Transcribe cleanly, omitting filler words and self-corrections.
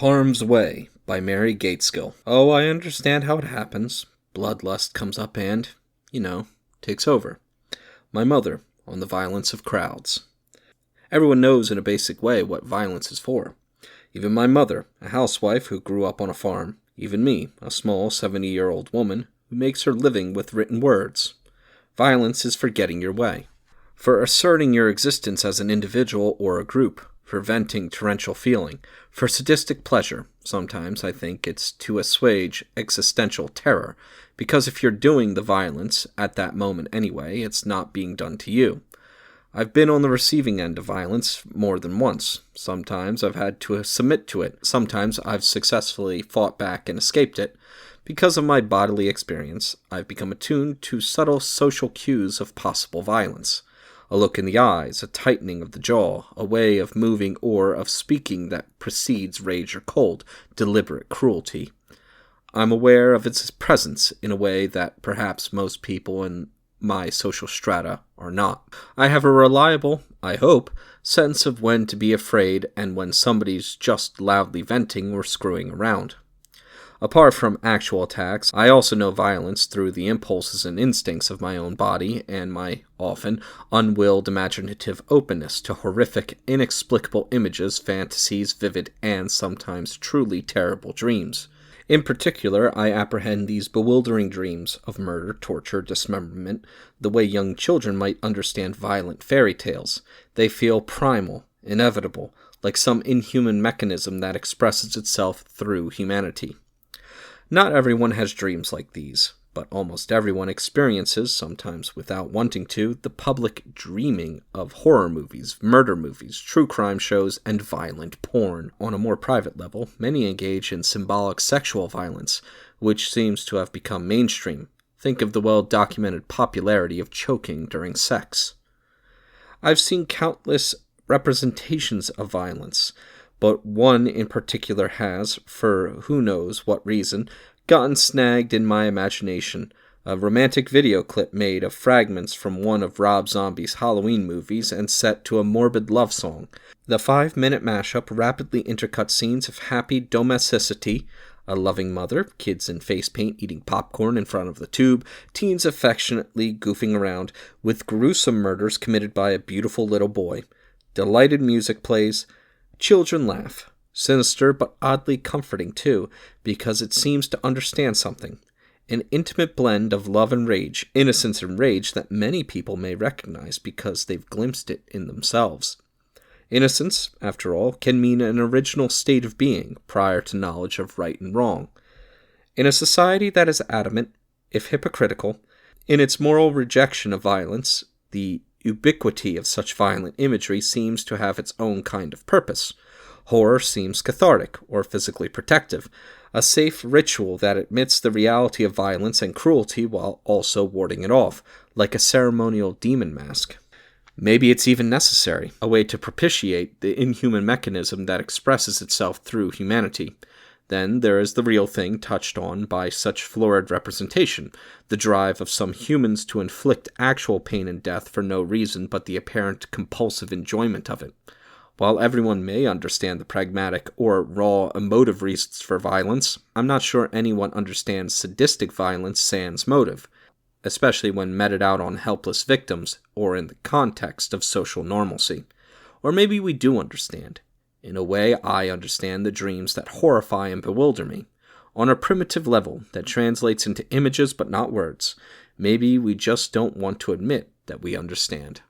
Harm's Way by Mary Gaitskill. Oh, I understand how it happens. Bloodlust comes up and, takes over. My mother on the violence of crowds. Everyone knows in a basic way what violence is for. Even my mother, a housewife who grew up on a farm. Even me, a small 70-year-old woman who makes her living with written words. Violence is for getting your way. For asserting your existence as an individual or a group. For venting torrential feeling, for sadistic pleasure. Sometimes I think it's to assuage existential terror, because if you're doing the violence at that moment anyway, it's not being done to you. I've been on the receiving end of violence more than once. Sometimes I've had to submit to it. Sometimes I've successfully fought back and escaped it. Because of my bodily experience, I've become attuned to subtle social cues of possible violence. A look in the eyes, a tightening of the jaw, a way of moving or of speaking that precedes rage or cold, deliberate cruelty. I'm aware of its presence in a way that perhaps most people in my social strata are not. I have a reliable, I hope, sense of when to be afraid and when somebody's just loudly venting or screwing around. Apart from actual attacks, I also know violence through the impulses and instincts of my own body and my, often, unwilled imaginative openness to horrific, inexplicable images, fantasies, vivid, and sometimes truly terrible dreams. In particular, I apprehend these bewildering dreams of murder, torture, dismemberment, the way young children might understand violent fairy tales. They feel primal, inevitable, like some inhuman mechanism that expresses itself through humanity. Not everyone has dreams like these, but almost everyone experiences, sometimes without wanting to, the public dreaming of horror movies, murder movies, true crime shows, and violent porn. On a more private level, many engage in symbolic sexual violence, which seems to have become mainstream. Think of the well-documented popularity of choking during sex. I've seen countless representations of violence, but one in particular has, for who knows what reason, gotten snagged in my imagination. A romantic video clip made of fragments from one of Rob Zombie's Halloween movies and set to a morbid love song. The 5-minute mashup rapidly intercut scenes of happy domesticity, a loving mother, kids in face paint eating popcorn in front of the tube, teens affectionately goofing around, with gruesome murders committed by a beautiful little boy. Delighted music plays. Children laugh. Sinister but oddly comforting too, because it seems to understand something. An intimate blend of love and rage, innocence and rage that many people may recognize because they've glimpsed it in themselves. Innocence, after all, can mean an original state of being prior to knowledge of right and wrong. In a society that is adamant, if hypocritical, in its moral rejection of violence, the ubiquity of such violent imagery seems to have its own kind of purpose. Horror seems cathartic or physically protective, a safe ritual that admits the reality of violence and cruelty while also warding it off, like a ceremonial demon mask. Maybe it's even necessary, a way to propitiate the inhuman mechanism that expresses itself through humanity. Then there is the real thing touched on by such florid representation, the drive of some humans to inflict actual pain and death for no reason but the apparent compulsive enjoyment of it. While everyone may understand the pragmatic or raw emotive reasons for violence, I'm not sure anyone understands sadistic violence sans motive, especially when meted out on helpless victims or in the context of social normalcy. Or maybe we do understand. In a way, I understand the dreams that horrify and bewilder me, on a primitive level that translates into images but not words. Maybe we just don't want to admit that we understand.